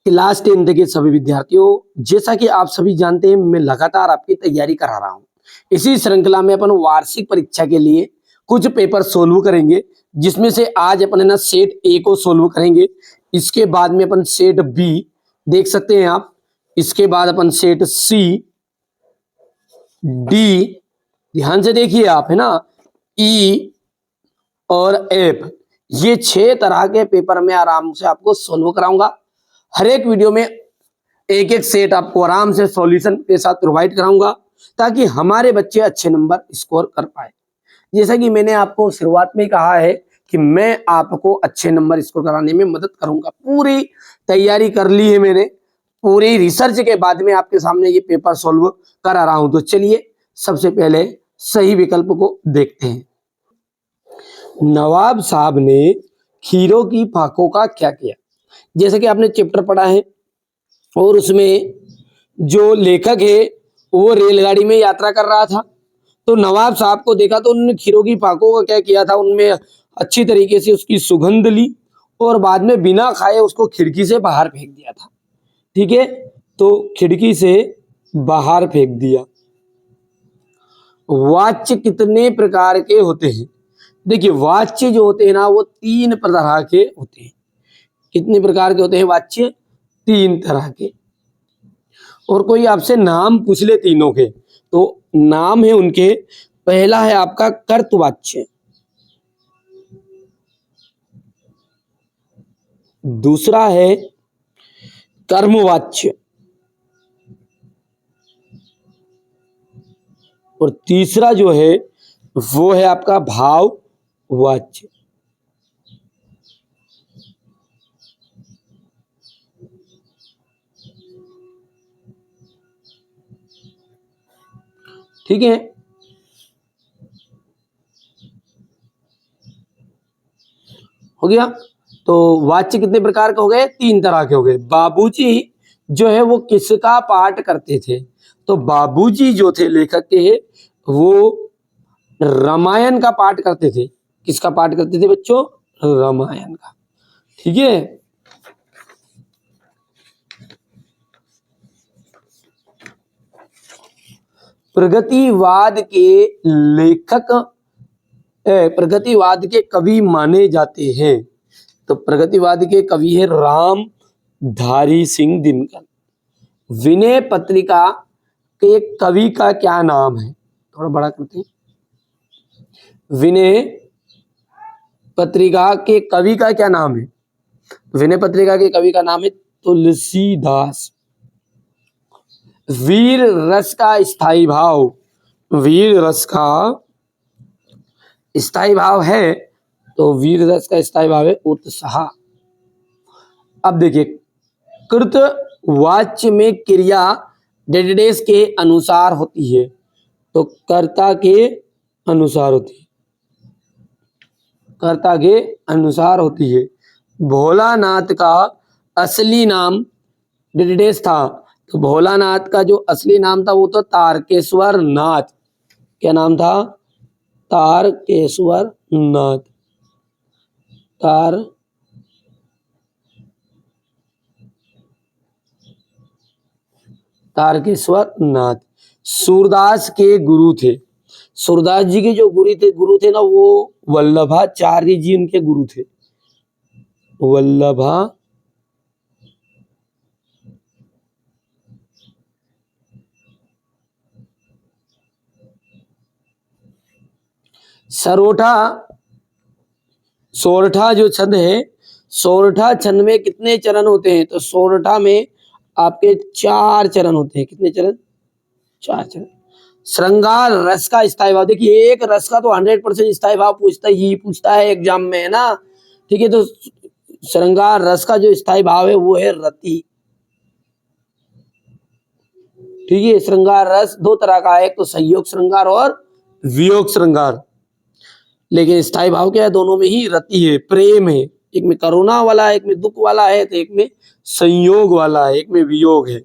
Class 10 के सभी विद्यार्थियों, जैसा कि आप सभी जानते हैं मैं लगातार आपकी तैयारी करा रहा हूं। इसी श्रृंखला में अपन वार्षिक परीक्षा के लिए कुछ पेपर सोल्व करेंगे, जिसमें से आज अपन है ना सेट ए को सोल्व करेंगे। इसके बाद में अपन सेट बी देख सकते हैं आप। इसके बाद अपन सेट सी, डी, ध्यान से देखिए आप, है ना, ई और एफ, ये 6 तरह के पेपर में आराम से आपको सोल्व कराऊंगा। हर एक वीडियो में एक एक सेट आपको आराम से सॉल्यूशन के साथ प्रोवाइड कराऊंगा, ताकि हमारे बच्चे अच्छे नंबर स्कोर कर पाए। जैसा कि मैंने आपको शुरुआत में कहा है कि मैं आपको अच्छे नंबर स्कोर कराने में मदद करूंगा। पूरी तैयारी कर ली है मैंने, पूरी रिसर्च के बाद में आपके सामने ये पेपर सॉल्व करा रहा हूं। तो चलिए सबसे पहले सही विकल्प को देखते हैं। नवाब साहब ने खीरों की फाकों का क्या किया? जैसे कि आपने चैप्टर पढ़ा है और उसमें जो लेखक है वो रेलगाड़ी में यात्रा कर रहा था, तो नवाब साहब को देखा तो उन्होंने खीरों की फाकों का क्या किया था, उनमें अच्छी तरीके से उसकी सुगंध ली और बाद में बिना खाए उसको खिड़की से बाहर फेंक दिया था। ठीक है, तो खिड़की से बाहर फेंक दिया। वाच्य कितने प्रकार के होते हैं? देखिए वाच्य जो होते हैं ना वो 3 तरह के होते हैं। कितने प्रकार के होते हैं वाच्य? 3 तरह के। और कोई आपसे नाम पूछ ले तीनों के, तो नाम है उनके, पहला है आपका कर्तवाच्य, दूसरा है कर्मवाच्य और तीसरा जो है वो है आपका भाववाच्य। ठीक है, हो गया। तो वाच्य कितने प्रकार के हो गए? 3 तरह के हो गए। बाबूजी जो है वो किसका पाठ करते थे? तो बाबूजी जो थे लेखक के, वो रामायण का पाठ करते थे। किसका पाठ करते थे बच्चों? रामायण का। ठीक है, प्रगतिवाद के लेखक, प्रगतिवाद के कवि माने जाते हैं। तो प्रगतिवाद के कवि है रामधारी सिंह दिनकर। विनय पत्रिका के कवि का क्या नाम है? थोड़ा बड़ा करते हैं। विनय पत्रिका के कवि का क्या नाम है? विनय पत्रिका के कवि का नाम है तुलसीदास। वीर रस का स्थायी भाव, वीर रस का स्थायी भाव है, तो वीर रस का स्थायी भाव है उत्साह। अब देखिए, कृत वाच्य में क्रिया डेडेस के अनुसार होती है, तो कर्ता के अनुसार होती है, कर्ता के अनुसार होती है। भोलानाथ का असली नाम डेडेस था, तो भोलानाथ का जो असली नाम था वो तो तारकेश्वर नाथ। क्या नाम था? तारकेश्वर नाथ। तारकेश्वर नाथ सूरदास के गुरु थे। सूरदास जी के जो गुरु थे ना, वो वल्लभाचार्य जी उनके गुरु थे। वल्लभा सोरठा जो छंद है, सोरठा छंद में कितने चरण होते हैं? तो सोरठा में आपके 4 चरण होते हैं। कितने चरण? 4 चरण। श्रृंगार रस का स्थायी भाव, देखिए एक रस का तो 100% स्थायी भाव पूछता है एग्जाम में, है ना। ठीक है, तो श्रृंगार रस का जो स्थायी भाव है वो है रति। ठीक है, श्रृंगार रस 2 तरह का है, एक तो संयोग श्रृंगार और वियोग श्रृंगार। लेकिन स्थायी भाव क्या है? दोनों में ही रति है, प्रेम है। एक में करुणा वाला है, एक में दुख वाला है, तो एक में संयोग वाला है, एक में वियोग है।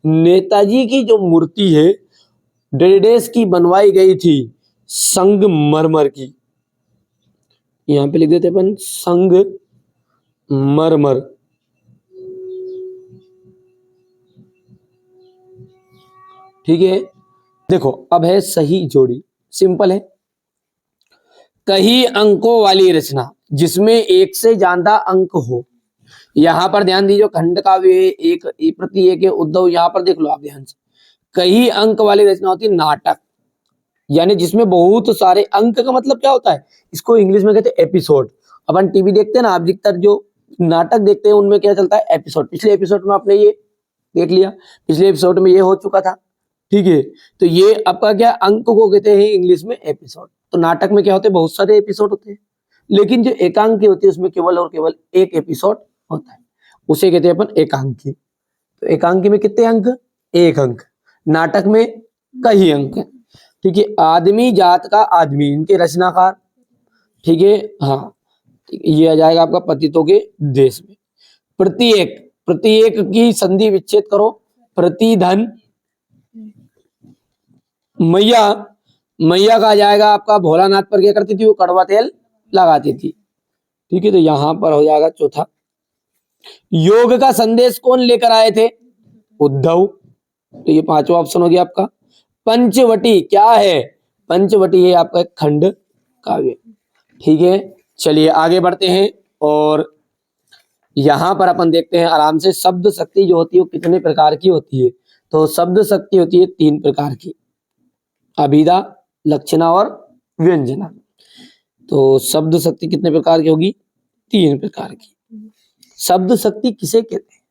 नेताजी की जो मूर्ति है डेडेस की बनवाई गई थी संगमरमर की। यहां पे लिख देते अपन संगमरमर। ठीक है, देखो अब है सही जोड़ी, सिंपल है। कई अंकों वाली रचना जिसमें एक से ज्यादा अंक हो। यहां पर ध्यान दीजिए, खंड काव्य है, एक प्रति एक है, उद्धव, यहां पर देख लो आप ध्यान से। कई अंक वाली रचना होती है नाटक, यानी जिसमें बहुत सारे अंक का मतलब क्या होता है, इसको इंग्लिश में कहते हैं एपिसोड। अपन टीवी देखते हैं ना, अधिकतर जो नाटक देखते हैं उनमें क्या चलता है, एपिसोड। पिछले एपिसोड में आपने ये देख लिया, पिछले एपिसोड में ये हो चुका था, ठीक है। तो ये आपका क्या, अंक को कहते हैं इंग्लिश में एपिसोड। तो नाटक में क्या होते हैं, बहुत सारे एपिसोड होते हैं, लेकिन जो एकांकी होती है उसमें केवल और केवल एक एपिसोड होता है, उसे कहते हैं अपन एकांकी। तो एकांकी में कितने अंक, एक अंक। नाटक में कई अंक है, ठीक है। आदमी जात का आदमी, इनके रचनाकार, ठीक है, हाँ। ये आ जाएगा आपका पतितों के देश में। प्रत्येक, प्रत्येक की संधि विच्छेद करो, प्रतिधन, मैया, मैया का आ जाएगा आपका भोलानाथ पर क्या करती थी, वो कड़वा तेल लगाती थी, ठीक है। तो यहां पर हो जाएगा चौथा। योग का संदेश कौन लेकर आए थे, उद्धव। तो ये पांचवा ऑप्शन हो गया आपका। पंचवटी क्या है, पंचवटी है आपका खंड काव्य, ठीक है। चलिए आगे बढ़ते हैं, और यहां पर अपन देखते हैं आराम से, शब्द शक्ति जो होती है वो कितने प्रकार की होती है। तो शब्द शक्ति होती है 3 प्रकार की, अभिधा, लक्षणा और व्यंजना। तो शब्द शक्ति कितने प्रकार की होगी, 3 प्रकार की। शब्द शक्ति किसे कहते हैं,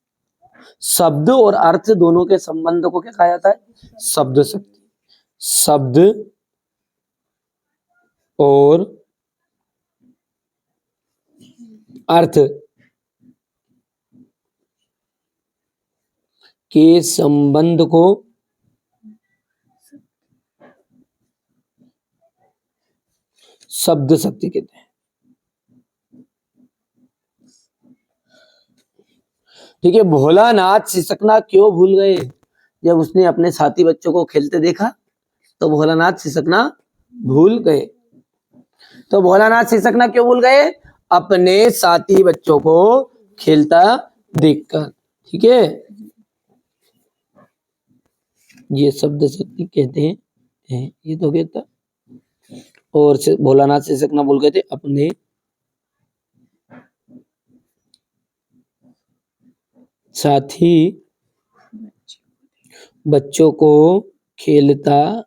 शब्द और अर्थ दोनों के संबंध को क्या कहा जाता है, शब्द शक्ति। शब्द और अर्थ के संबंध को शब्द शक्ति कहते हैं, ठीक है। भोलानाथ सिसकना क्यों भूल गए, जब उसने अपने साथी बच्चों को खेलते देखा तो भोलानाथ सिसकना भूल गए। तो भोलानाथ सिसकना क्यों भूल गए, अपने साथी बच्चों को खेलता देखकर, ठीक है। ये शब्द शक्ति कहते हैं, ये तो कहता। और भोलानाथ सिसकना भूल गए थे अपने साथी बच्चों को खेलता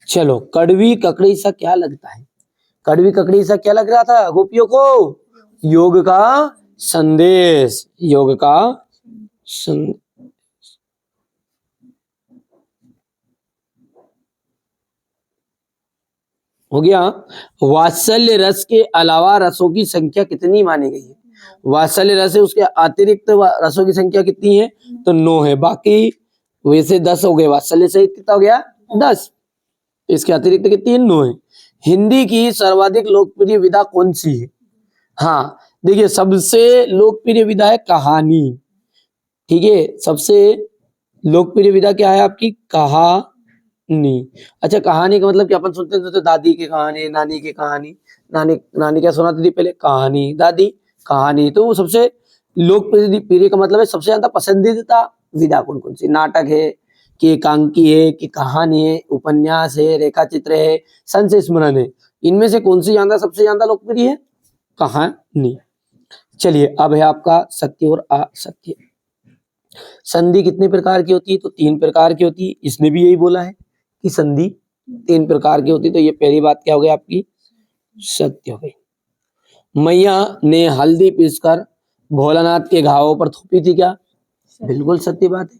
चलो। कड़वी ककड़ी सा क्या लगता है, कड़वी ककड़ी सा क्या लग रहा था गोपियों को, योग का संदेश, योग का संदेश। हो गया। वात्सल्य रस के अलावा रसों की संख्या कितनी मानी गई है, वात्सल्य रस है, उसके अतिरिक्त रसों की संख्या कितनी है, तो 9 है। बाकी वैसे 10 हो गए, वात्सल्य सहित कितना हो गया 10, इसके अतिरिक्त कितनी है, 9 है। हिंदी की सर्वाधिक लोकप्रिय विधा कौन सी है, हाँ देखिए सबसे लोकप्रिय विधा है कहानी, ठीक है। सबसे लोकप्रिय विधा क्या है आपकी, कहानी। अच्छा कहानी का मतलब क्या, अपन सुनते थे तो दादी की कहानी, नानी की कहानी, नानी नानी क्या सुनाती थी पहले, कहानी, दादी कहानी। तो वो सबसे लोकप्रिय का मतलब है सबसे ज्यादा पसंदीदा विधा कौन कौन सी, नाटक है कि एकांकी है कि कहानी है, उपन्यास है, रेखा चित्र है, संशय स्मरण है, इनमें से कौन सी ज्यादा सबसे ज्यादा लोकप्रिय है, कहानी। चलिए अब है आपका सत्य और असत्य। संधि कितने प्रकार की होती है, तो 3 प्रकार की होती है, इसने भी यही बोला है कि संधि 3 प्रकार की होती है। तो ये पहली बात क्या हो गई आपकी, सत्य हो गई। मैया ने हल्दी पीसकर भोलानाथ के घावों पर थोपी थी क्या, बिल्कुल सत्य बात है,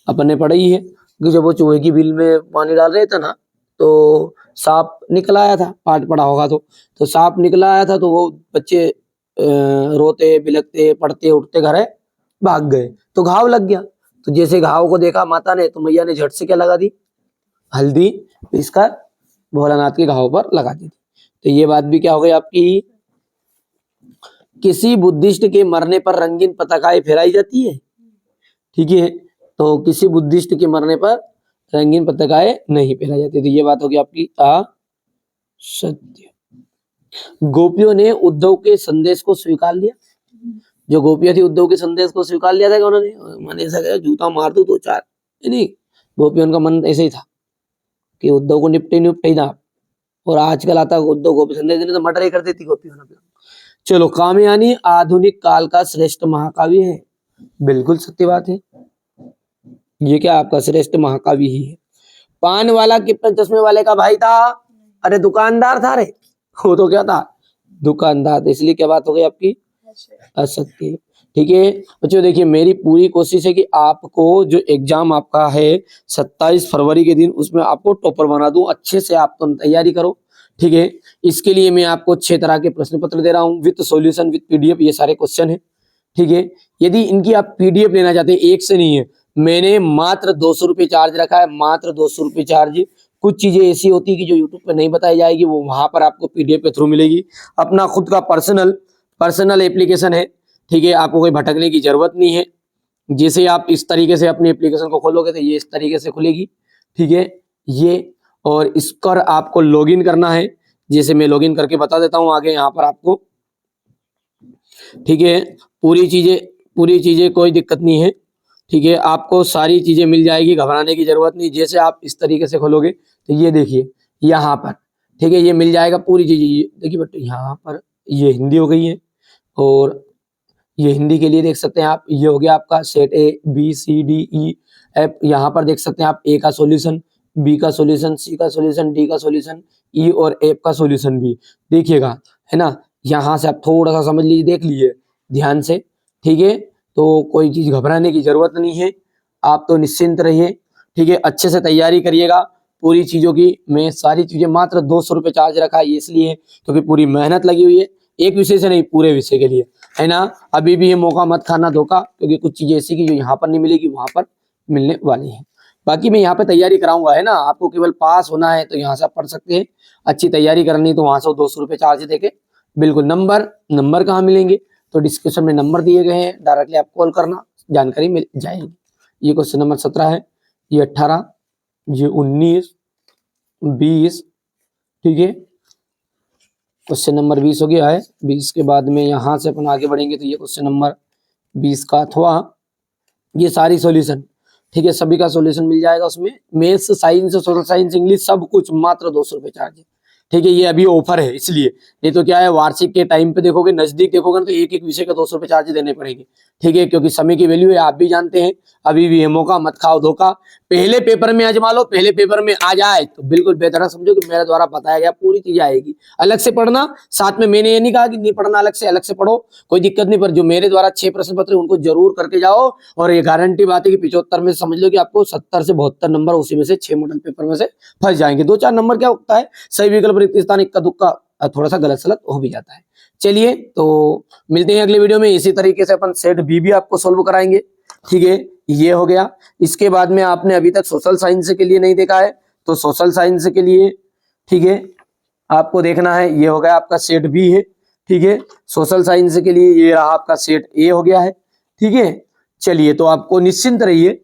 अपन ने पढ़ी है कि जब वो चूहे की बिल में पानी डाल रहे थे ना, तो सांप निकल आया था, पाठ पढ़ा होगा तो सांप निकल आया था, तो वो बच्चे रोते बिलखते पढ़ते उठते घर भाग गए, तो घाव लग गया। तो जैसे घाव को देखा माता ने, तो मैया ने झट से क्या लगा दी, हल्दी पीसकर भोलानाथ के घाव पर लगा दी थी। तो ये बात भी क्या हो गई आपकी, किसी बुद्धिस्ट के मरने पर रंगीन पताकाएं फहराई जाती है, ठीक है। तो किसी बुद्धिस्ट के मरने पर रंगीन पताकाएं नहीं फहराई जाती, तो ये बात होगी आपकी असत्य। गोपियों ने उद्धव के संदेश को स्वीकार लिया, जो गोपियां थी उद्धव के संदेश को स्वीकार लिया था उन्होंने, मैंने ऐसा कहा जूता मार दूं दो चार, नहीं गोपियों का मन ऐसे ही था कि उद्धव को निपटे था। और आजकल आता उद्धव गोपी संदेश देने तो मर्डर ही कर देती गोपियों ने। चलो, कामयानी आधुनिक काल का श्रेष्ठ महाकाव्य है, बिल्कुल सत्य बात है, ये क्या आपका श्रेष्ठ महाकाव्य ही है। पान वाला कितने चश्मे वाले का भाई था? अरे दुकानदार था रे, वो तो क्या था? दुकानदार था, इसलिए क्या बात हो गई आपकी? असत्य। ठीक है बच्चों, देखिए मेरी पूरी कोशिश है कि आपको जो एग्जाम आपका है 27 फरवरी के दिन, उसमें आपको टॉपर बना दूं, अच्छे से आप तुम तैयारी करो। ठीक है, इसके लिए मैं आपको 6 तरह के प्रश्न पत्र दे रहा हूं, विथ सॉल्यूशन विथ पीडीएफ, ये सारे क्वेश्चन है। ठीक है, यदि इनकी आप पीडीएफ लेना चाहते हैं, एक से नहीं है, मैंने मात्र 200 रुपये चार्ज रखा है, मात्र 200 रुपये चार्ज। कुछ चीजें ऐसी होती है कि जो यूट्यूब पे नहीं बताई जाएगी, वो वहां पर आपको पीडीएफ के थ्रू मिलेगी। अपना खुद का पर्सनल एप्लीकेशन है। ठीक है, आपको कोई भटकने की जरूरत नहीं है। जैसे आप इस तरीके से अपनी एप्लीकेशन को खोलोगे तो ये इस तरीके से खुलेगी। ठीक है, ये, और इस पर आपको लॉगिन करना है, जैसे मैं लॉगिन करके बता देता हूं आगे यहाँ पर आपको। ठीक है, पूरी चीजें कोई दिक्कत नहीं है। ठीक है, आपको सारी चीजें मिल जाएगी, घबराने की जरूरत नहीं। जैसे आप इस तरीके से खोलोगे तो ये देखिए यहाँ पर, ठीक है, ये मिल जाएगा पूरी चीजें। देखिए बट यहाँ पर ये हिंदी हो गई है, और ये हिंदी के लिए देख सकते हैं आप, ये हो गया आपका set A, B, C, D, E, F. यहाँ पर देख सकते हैं आप ए का सॉल्यूशन, बी का सॉल्यूशन, सी का सॉल्यूशन, डी का सॉल्यूशन, ई और एफ का सॉल्यूशन भी देखिएगा, है ना। यहाँ से आप थोड़ा सा समझ लीजिए, देख लीजिए ध्यान से। ठीक है, तो कोई चीज घबराने की जरूरत नहीं है, आप तो निश्चिंत रहिए। ठीक है, अच्छे से तैयारी करिएगा पूरी चीजों की। मैं सारी चीजें मात्र 200 रुपये चार्ज रखा है, इसलिए क्योंकि पूरी मेहनत लगी हुई है, एक विषय से नहीं पूरे विषय के लिए, है ना। अभी भी ये मौका मत खाना धोखा, क्योंकि कुछ चीजें ऐसी की जो यहाँ पर नहीं मिलेगी वहां पर मिलने वाली है। बाकी मैं यहाँ पे तैयारी कराऊंगा, है ना। आपको केवल पास होना है तो यहाँ से आप पढ़ सकते हैं, अच्छी तैयारी करनी तो वहां से 200 रुपये चार्ज देके बिल्कुल। नंबर कहाँ मिलेंगे? तो डिस्क्रिप्शन में नंबर दिए गए हैं, डायरेक्टली आप कॉल करना, जानकारी मिल जाएगी। ये क्वेश्चन नंबर 17 है, ये 18, ये 19, 20। ठीक है, क्वेश्चन नंबर 20 हो गया है। 20 के बाद में यहाँ से अपन आगे बढ़ेंगे तो ये क्वेश्चन नंबर 20 का अथवा ये सारी सॉल्यूशन, ठीक है, सभी का सॉल्यूशन मिल जाएगा उसमें। Maths, science, social science, English, सब कुछ मात्र 200 रुपये चार्ज है। ठीक है, ये अभी ऑफर है इसलिए, नहीं तो क्या है वार्षिक के टाइम पे देखोगे, नजदीक देखोगे ना, तो एक एक विषय का 200 रुपये चार्ज देने पड़ेंगे। ठीक है, क्योंकि समय की वैल्यू है, आप भी जानते हैं। अभी भी है मौका, मत खाओ धोखा। पहले पेपर में आजमा लो, पहले पेपर में आ जाए तो बिल्कुल बेहतर समझो कि मेरे द्वारा बताया गया पूरी चीजें आएगी। अलग से पढ़ना, साथ में मैंने ये नहीं कहा कि नहीं पढ़ना, अलग से पढ़ो, कोई दिक्कत नहीं। पर जो मेरे द्वारा 6 प्रश्न पत्र उनको जरूर करके जाओ, और ये गारंटी बात है कि 75 में समझ लो कि आपको 70 से 72 नंबर उसी में से 6 मॉडल पेपर में से फंस जाएंगे। 2-4 नंबर क्या होता है, सही विकल्प रिक्त स्थान, इक्का दुक्का थोड़ा सा गलत सलत हो भी जाता है। चलिए, तो मिलते हैं अगले वीडियो में। इसी तरीके से अपन सेट बी भी आपको सोल्व कराएंगे। ठीक है, ये हो गया। इसके बाद में आपने अभी तक सोशल साइंस के लिए नहीं देखा है, तो सोशल साइंस के लिए, ठीक है, आपको देखना है। ये हो गया आपका सेट बी है। ठीक है, सोशल साइंस के लिए ये रहा आपका सेट ए हो गया है। ठीक है, चलिए, तो आपको निश्चिंत रहिए,